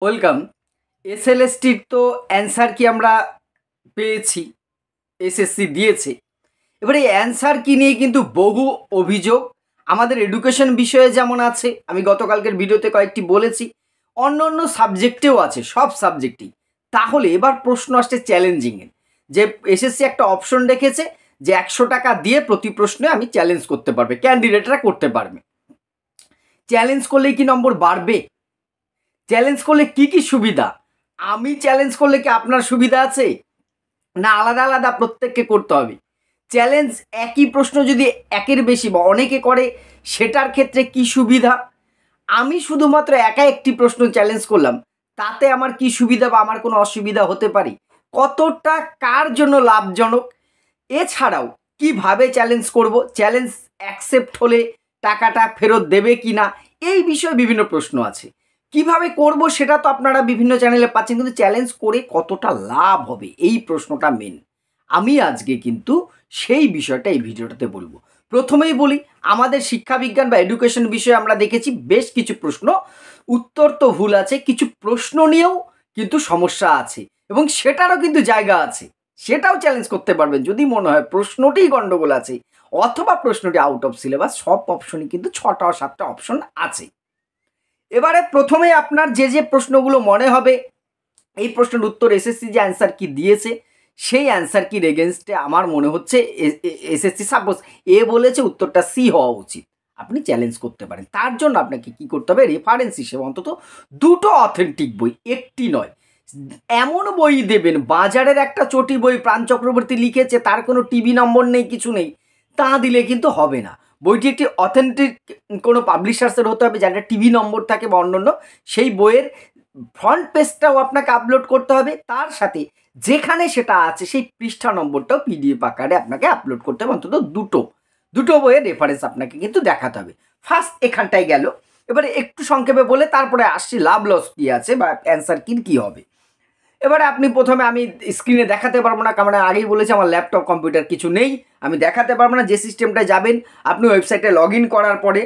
Welcome. এসএলএসটির তো answer কি আমরা পেয়েছি, এসএসসি দিয়েছে। এবারে এই অ্যান্সার কি নিয়ে কিন্তু বহু অভিযোগ আমাদের এডুকেশন বিষয়ে যেমন আছে, আমি গতকালকের ভিডিওতে কয়েকটি বলেছি, অন্য অন্য সাবজেক্টেও আছে, সব সাবজেক্টেই। তাহলে এবার প্রশ্ন আসছে চ্যালেঞ্জিংয়ের, যে এসএসসি একটা অপশন রেখেছে যে 100 টাকা দিয়ে প্রতি প্রশ্নে আমি চ্যালেঞ্জ করতে পারবে, ক্যান্ডিডেটরা করতে পারবে। চ্যালেঞ্জ করলেই কি নম্বর বাড়বে? চ্যালেঞ্জ করলে কি কি সুবিধা? আমি চ্যালেঞ্জ করলে কি আপনার সুবিধা আছে, না আলাদা আলাদা প্রত্যেককে করতে হবে? চ্যালেঞ্জ একই প্রশ্ন যদি একের বেশি বা অনেকে করে, সেটার ক্ষেত্রে কি সুবিধা? আমি শুধুমাত্র একা একটি প্রশ্ন চ্যালেঞ্জ করলাম, তাতে আমার কি সুবিধা বা আমার কোনো অসুবিধা হতে পারে? কতটা কার জন্য লাভজনক? এছাড়াও কিভাবে চ্যালেঞ্জ করব, চ্যালেঞ্জ অ্যাকসেপ্ট হলে টাকাটা ফেরত দেবে কি না, এই বিষয়ে বিভিন্ন প্রশ্ন আছে। কিভাবে করব সেটা তো আপনারা বিভিন্ন চ্যানেলে পাচ্ছেন, কিন্তু চ্যালেঞ্জ করে কতটা লাভ হবে এই প্রশ্নটা মেন। আমি আজকে কিন্তু সেই বিষয়টা এই ভিডিওটাতে বলবো। প্রথমেই বলি, আমাদের শিক্ষাবিজ্ঞান বা এডুকেশন বিষয়ে আমরা দেখেছি বেশ কিছু প্রশ্ন উত্তর তো ভুল আছে, কিছু প্রশ্ন নিয়েও কিন্তু সমস্যা আছে এবং সেটারও কিন্তু জায়গা আছে, সেটাও চ্যালেঞ্জ করতে পারবেন যদি মনে হয় প্রশ্নটিই গন্ডগোল আছে অথবা প্রশ্নটি আউট অফ সিলেবাস। সব অপশনই কিন্তু 6টা ও 7টা অপশন আছে। এবারে প্রথমে আপনার যে যে প্রশ্নগুলো মনে হবে এই প্রশ্নের উত্তর এসএসসি যে অ্যান্সার কি দিয়েছে সেই অ্যান্সার কির এগেনস্টে আমার মনে হচ্ছে এসএসসি সাপোজ এ বলেছে উত্তরটা সি হওয়া উচিত, আপনি চ্যালেঞ্জ করতে পারেন। তার জন্য আপনাকে কি করতে হবে, রেফারেন্স হিসেবে অন্তত দুটো অথেন্টিক বই, একটি নয়। এমন বই দেবেন, বাজারের একটা চটি বই প্রাণ চক্রবর্তী লিখেছে, তার কোনো টিভি নম্বর নেই, কিছু নেই, তা দিলে কিন্তু হবে না। বইটি একটি অথেন্টিক কোনো পাবলিশার্সের হতে হবে, যার টিভি নম্বর থাকে বা অন্যান্য, সেই বইয়ের ফ্রন্ট পেজটাও আপনাকে আপলোড করতে হবে, তার সাথে যেখানে সেটা আছে সেই পৃষ্ঠা নম্বরটাও পিডিএফ আকারে আপনাকে আপলোড করতে হবে। অন্তত দুটো বইয়ের রেফারেন্স আপনাকে কিন্তু দেখাতে হবে। ফার্স্ট এখানটাই গেল। এবারে একটু সংক্ষেপে বলে তারপরে আসছি লাভ লস কী আছে বা অ্যান্সার কী হবে। এবারে আপনি প্রথমে, আমি স্ক্রিনে দেখাতে পারবো না কারণ আগেই বলেছি আমার ল্যাপটপ কম্পিউটার কিছু নেই, আমি দেখাতে পারবো না। যে সিস্টেমটায় যাবেন, আপনি ওয়েবসাইটে লগ ইন করার পরে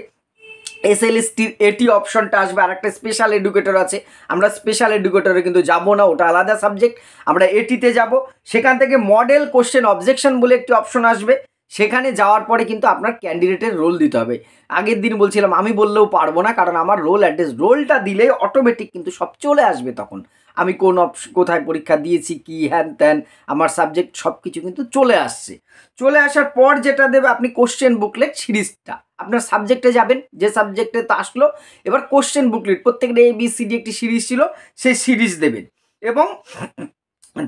এসএলএসটির এটি অপশনটা আসবে, আর একটা স্পেশাল এডুকেটর আছে, আমরা স্পেশাল এডুকেটরে কিন্তু যাব না, ওটা আলাদা সাবজেক্ট, আমরা এটিতে যাব। সেখান থেকে মডেল কোশ্চেন অবজেকশন বলে একটি অপশন আসবে, সেখানে যাওয়ার পরে কিন্তু আপনার ক্যান্ডিডেটের রোল দিতে হবে। আগের দিন বলছিলাম আমি বললেও পারবো না, কারণ আমার রোল অ্যাড্রেস, রোলটা দিলে অটোমেটিক কিন্তু সব চলে আসবে, তখন আমি কোন কোথায় পরীক্ষা দিয়েছি, কি হ্যান ত্যান, আমার সাবজেক্ট সব কিছু কিন্তু চলে আসছে। চলে আসার পর যেটা দেবে, আপনি কোশ্চেন বুকলেট সিরিজটা আপনার সাবজেক্টে যাবেন, যে সাবজেক্টে তো আসলো, এবার কোশ্চেন বুকলেট প্রত্যেকটা ABCD একটি সিরিজ ছিল, সেই সিরিজ দেবেন। এবং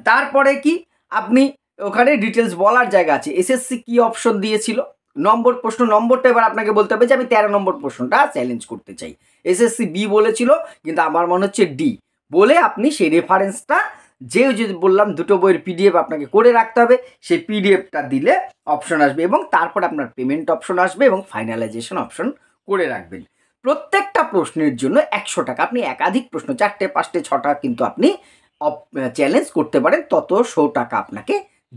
তারপরে কি আপনি ওখানে ডিটেলস বলার জায়গা আছে, এসএসসি কি অপশন দিয়েছিল, নম্বর প্রশ্ন নম্বরটা এবার আপনাকে বলতে হবে যে আমি 13 নম্বর প্রশ্নটা চ্যালেঞ্জ করতে চাই। এসএসসি বি বলেছিল, কিন্তু আমার মনে হচ্ছে ডি, বলে আপনি সেই রেফারেন্সটা, যে যদি বললাম দুটো বইয়ের পিডিএফ আপনাকে করে রাখতে হবে, সেই পিডিএফটা দিলে অপশন আসবে এবং তারপর আপনার পেমেন্ট অপশন আসবে এবং ফাইনালাইজেশন অপশন করে রাখবেন। প্রত্যেকটা প্রশ্নের জন্য 100 টাকা, আপনি একাধিক প্রশ্ন 4টে 5টে 6টা কিন্তু আপনি চ্যালেঞ্জ করতে পারেন, তত 100 টাকা আপনাকে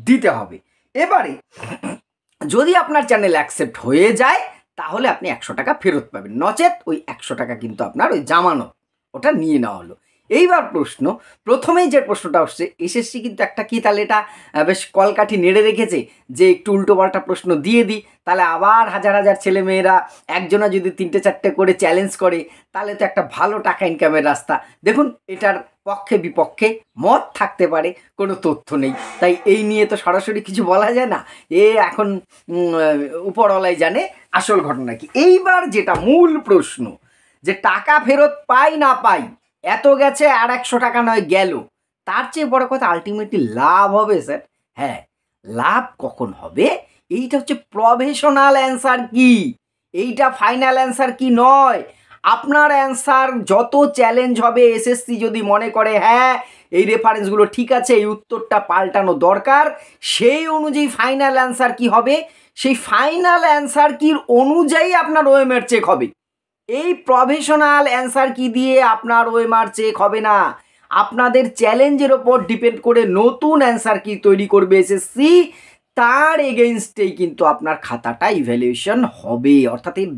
দিতে হবে। এবারে যদি আপনার চ্যানেল অ্যাকসেপ্ট হয়ে যায় তাহলে আপনি 100 টাকা ফেরত পাবেন, নচেত ওই 100 টাকা কিন্তু আপনার ওই জামানত, ওটা নিয়ে নেওয়া হলো। এইবার প্রশ্ন, প্রথমেই যে প্রশ্নটা আসছে, এসএসসি কিন্তু একটা কি, তাহলে এটা বেশ কলকাঠি নেড়ে রেখেছে যে একটু উল্টোপাল্টা প্রশ্ন দিয়ে দিই, তাহলে আবার হাজার হাজার ছেলেমেয়েরা একজনা যদি 3টে 4টে করে চ্যালেঞ্জ করে, তাহলে তো একটা ভালো টাকা ইনকামের রাস্তা। দেখুন, এটার পক্ষে বিপক্ষে মত থাকতে পারে, কোনো তথ্য নেই, তাই এই নিয়ে তো সরাসরি কিছু বলা যায় না, এ এখন উপরওয়ালাই জানে আসল ঘটনা কি। এইবার যেটা মূল প্রশ্ন, যে টাকা ফেরত পাই না পাই, এত গেছে আর 100 টাকা নয় গেল, তার চেয়ে বড় কথা আলটিমেটলি লাভ হবে স্যার। হ্যাঁ, লাভ কখন হবে, এইটা হচ্ছে প্রভিশনাল অ্যান্সার কি, এইটা ফাইনাল অ্যান্সার কি নয়। আপনার অ্যান্সার যত চ্যালেঞ্জ হবে, এসএসসি যদি মনে করে হ্যাঁ এই রেফারেন্সগুলো ঠিক আছে, এই উত্তরটা পাল্টানো দরকার, সেই অনুযায়ী ফাইনাল অ্যান্সার কি হবে, সেই ফাইনাল অ্যান্সার কির অনুযায়ী আপনার ওএমআর চেক হবে। এই প্রভিশনাল অ্যান্সার কি দিয়ে আপনার ওএমআর চেক হবে না, আপনাদের চ্যালেঞ্জের ওপর ডিপেন্ড করে নতুন অ্যান্সার কি তৈরি করবে এসএসসি, তার এগেইনস্টেই কিন্তু আপনার খাতাটা ইভ্যালুয়েশন হবে, অর্থাৎ এর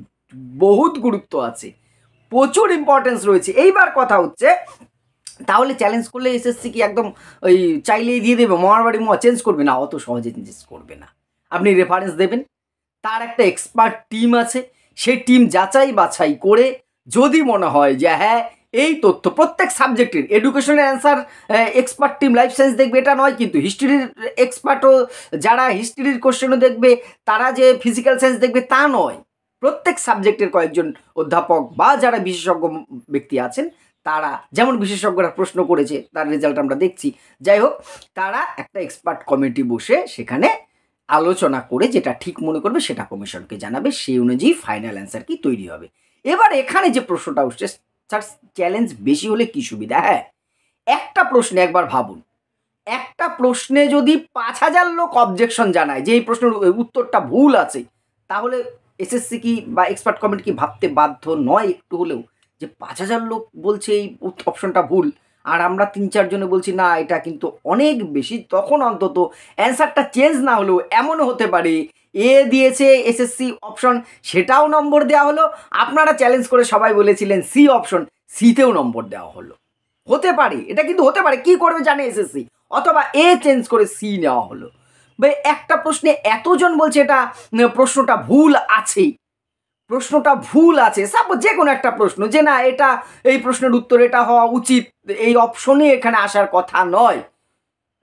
বহুত গুরুত্ব আছে, প্রচুর ইম্পর্টেন্স রয়েছে। এইবার কথা হচ্ছে, তাহলে চ্যালেঞ্জ করলে এসএসসি কি একদম ওই চাইলেই দিয়ে দেবে, মহারবাড়ি চেঞ্জ করবে না? অত সহজে চেঞ্জ করবে না। আপনি রেফারেন্স দেবেন, তার একটা এক্সপার্ট টিম আছে, সেই টিম যাচাই বাছাই করে যদি মনে হয় যে হ্যাঁ এই তথ্য প্রত্যেক সাবজেক্টের, এডুকেশনের answer expert team life science দেখবে এটা নয়, কিন্তু হিস্ট্রির এক্সপার্টও যারা হিস্ট্রির কোশ্চেনও দেখবে তারা যে ফিজিক্যাল সায়েন্স দেখবে তা নয়। প্রত্যেক সাবজেক্টের কয়েকজন অধ্যাপক বা যারা বিশেষজ্ঞ ব্যক্তি আছেন তারা, যেমন বিশেষজ্ঞরা প্রশ্ন করেছে তার রেজাল্ট আমরা দেখছি, যাই হোক তারা একটা এক্সপার্ট কমিটি বসে সেখানে আলোচনা করে যেটা ঠিক মনে করবে সেটা কমিশনকে জানাবে, সেই অনুযায়ী ফাইনাল অ্যান্সার কি তৈরি হবে। এবার এখানে যে প্রশ্নটা উঠছে, স্যার চ্যালেঞ্জ বেশি হলে কি সুবিধা? হ্যাঁ, একটা প্রশ্নে একবার ভাবুন, একটা প্রশ্নে যদি 5,000 লোক অবজেকশন জানায় যে এই প্রশ্নের উত্তরটা ভুল আছে, তাহলে এসএসসি কি বা এক্সপার্ট কমিটি কি ভাবতে বাধ্য নয় একটু হলেও যে 5,000 লোক বলছে এই অপশনটা ভুল আর আমরা 3-4 জনে বলছি না এটা কিন্তু অনেক বেশি, তখন অন্তত অ্যান্সারটা চেঞ্জ না হলেও এমনও হতে পারে এ দিয়েছে এসএসসি অপশন, সেটাও নম্বর দেওয়া হলো, আপনারা চ্যালেঞ্জ করে সবাই বলেছিলেন সি অপশন, সিতেও নম্বর দেওয়া হলো। হতে পারে, এটা কিন্তু হতে পারে, কি করবে জানে এসএসসি, অথবা এ চেঞ্জ করে সি নেওয়া হলো। ভাই একটা প্রশ্নে এতজন বলছে এটা প্রশ্নটা ভুল আছে, প্রশ্নটা ভুল আছে, সাপোজ যে কোনো একটা প্রশ্ন যে না এটা এই প্রশ্নের উত্তর এটা হওয়া উচিত, এই অপশনে এখানে আসার কথা নয়,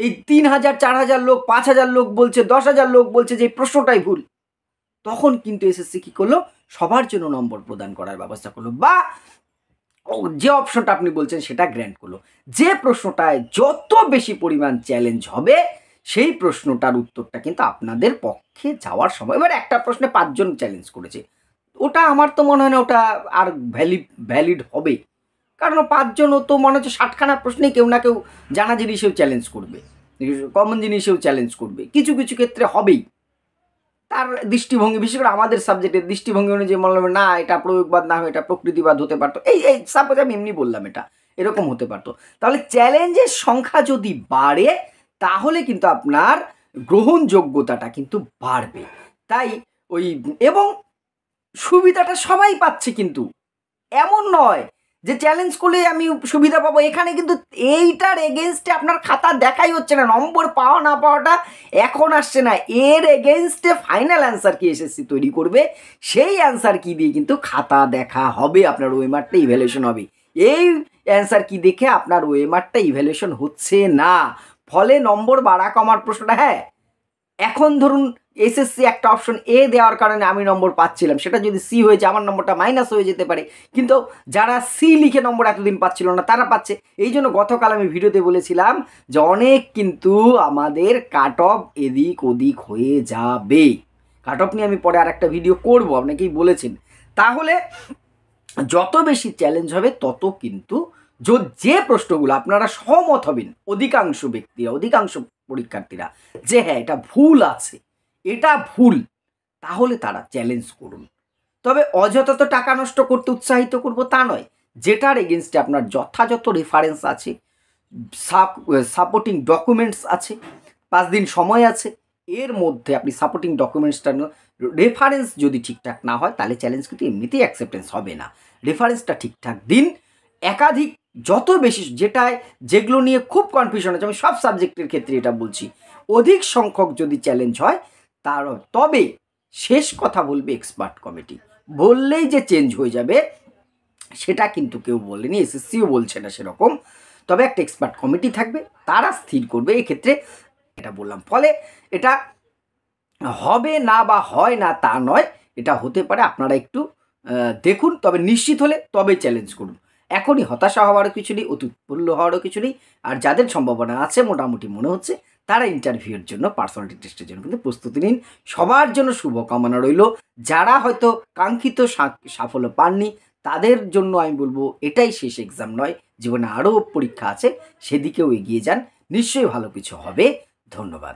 এই 3,000 4,000 লোক 5,000 লোক বলছে 10,000 লোক বলছে যে এই প্রশ্নটাই ভুল, তখন কিন্তু এসএসসি কি করলো, সবার জন্য নম্বর প্রদান করার ব্যবস্থা করলো, বা যে অপশনটা আপনি বলছেন সেটা গ্র্যান্ট করলো। যে প্রশ্নটায় যত বেশি পরিমাণ চ্যালেঞ্জ হবে সেই প্রশ্নটার উত্তরটা কিন্তু আপনাদের পক্ষে যাওয়ার সময়, এবার একটা প্রশ্নে 5 জন চ্যালেঞ্জ করেছে, ওটা আমার তো মনে হয় না ওটা আর ভ্যালিড হবে, কারণ 5 জনও তো মনে হচ্ছে 60খানা প্রশ্নেই কেউ না কেউ জানা জিনিসেও চ্যালেঞ্জ করবে, কমন জিনিসেও চ্যালেঞ্জ করবে, কিছু কিছু ক্ষেত্রে হবেই। তার দৃষ্টিভঙ্গি, বিশেষ করে আমাদের সাবজেক্টের দৃষ্টিভঙ্গি অনুযায়ী মনে হবে না এটা প্রয়োগবাদ না হয় এটা প্রকৃতিবাদ হতে পারতো, এই সাপোজ আমি এমনি বললাম এটা এরকম হতে পারতো। তাহলে চ্যালেঞ্জের সংখ্যা যদি বাড়ে তাহলে কিন্তু আপনার গ্রহণযোগ্যতাটা কিন্তু বাড়বে। তাই ওই, এবং সুবিধাটা সবাই পাচ্ছে, কিন্তু এমন নয় যে চ্যালেঞ্জ করলে আমি সুবিধা পাবো, এখানে কিন্তু এইটার এগেনস্টে আপনার খাতা দেখাই হচ্ছে না, নম্বর পাওয়া না পাওয়াটা এখন আসছে না, এর এগেনস্টে ফাইনাল অ্যান্সার কি এসএসসি তৈরি করবে সেই অ্যান্সার কি দিয়ে কিন্তু খাতা দেখা হবে, আপনার ওয়েমারটা ইভ্যালুয়েশন হবে, এই অ্যান্সার কি দেখে আপনার ওয়েমারটা ইভ্যালুয়েশন হচ্ছে না, ফলে নম্বর বাড়া কমার প্রশ্নটা, হ্যাঁ এখন ধরুন এসএসসি একটা অপশন এ দেওয়ার কারণে আমি নম্বর পাচ্ছিলাম, সেটা যদি সি হয়ে যায় আমার নম্বরটা মাইনাস হয়ে যেতে পারে, কিন্তু যারা সি লিখে নম্বর এতদিন পাচ্ছিল না তারা পাচ্ছে। এই জন্য গতকাল আমি ভিডিওতে বলেছিলাম যে অনেক কিন্তু আমাদের কাট অফ এদিক ওদিক হয়ে যাবে, কাট অফ নিয়ে আমি পরে আর একটা ভিডিও করবো, আপনাকেই বলেছেন। তাহলে যত বেশি চ্যালেঞ্জ হবে তত কিন্তু যে প্রশ্নগুলো আপনারা সহমত হবেন অধিকাংশ ব্যক্তিরা, অধিকাংশ পরীক্ষার্থীরা যে হ্যাঁ এটা ভুল আছে, এটা ভুল, তাহলে তারা চ্যালেঞ্জ করুন। তবে অযথা তো টাকা নষ্ট করতে উৎসাহিত করব তা নয়, যেটার এগেনস্টে আপনার যথাযথ রেফারেন্স আছে, সাপোর্টিং ডকুমেন্টস আছে, 5 দিন সময় আছে, এর মধ্যে আপনি সাপোর্টিং ডকুমেন্টসটা, রেফারেন্স যদি ঠিকঠাক না হয় তাহলে চ্যালেঞ্জ কিন্তু এমনিতেই অ্যাকসেপ্টেন্স হবে না, রেফারেন্সটা ঠিকঠাক দিন, একাধিক যত বেশি যেগুলো নিয়ে খুব কনফিউশন আছে, আমি সব সাবজেক্টের ক্ষেত্রে এটা বলছি, অধিক সংখ্যক যদি চ্যালেঞ্জ হয় তবে শেষ কথা বলবে এক্সপার্ট কমিটি, বললেই যে চেঞ্জ হয়ে যাবে সেটা কিন্তু কেউ বলেনি, এসএসসিও বলছে না সেরকম, তবে একটা এক্সপার্ট কমিটি থাকবে, তারা স্থির করবে এক্ষেত্রে, এটা বললাম। ফলে এটা হবে না বা হয় না তা নয়, এটা হতে পারে, আপনারা একটু দেখুন, তবে নিশ্চিত হলে তবে চ্যালেঞ্জ করুন, এখনই হতাশা হওয়ারও কিছু নেই, উৎফুল্ল হওয়ারও কিছু নেই, আর যাদের সম্ভাবনা আছে মোটামুটি মনে হচ্ছে তারা ইন্টারভিউয়ের জন্য, পার্সোনালিটি টেস্টের জন্য কিন্তু প্রস্তুতি নিন, সবার জন্য শুভকামনা রইল, যারা হয়তো কাঙ্ক্ষিত সাফল্য পাননি তাদের জন্য আমি বলবো এটাই শেষ এক্সাম নয়, জীবনে আরও পরীক্ষা আছে, সেদিকেও এগিয়ে যান, নিশ্চয়ই ভালো কিছু হবে। ধন্যবাদ।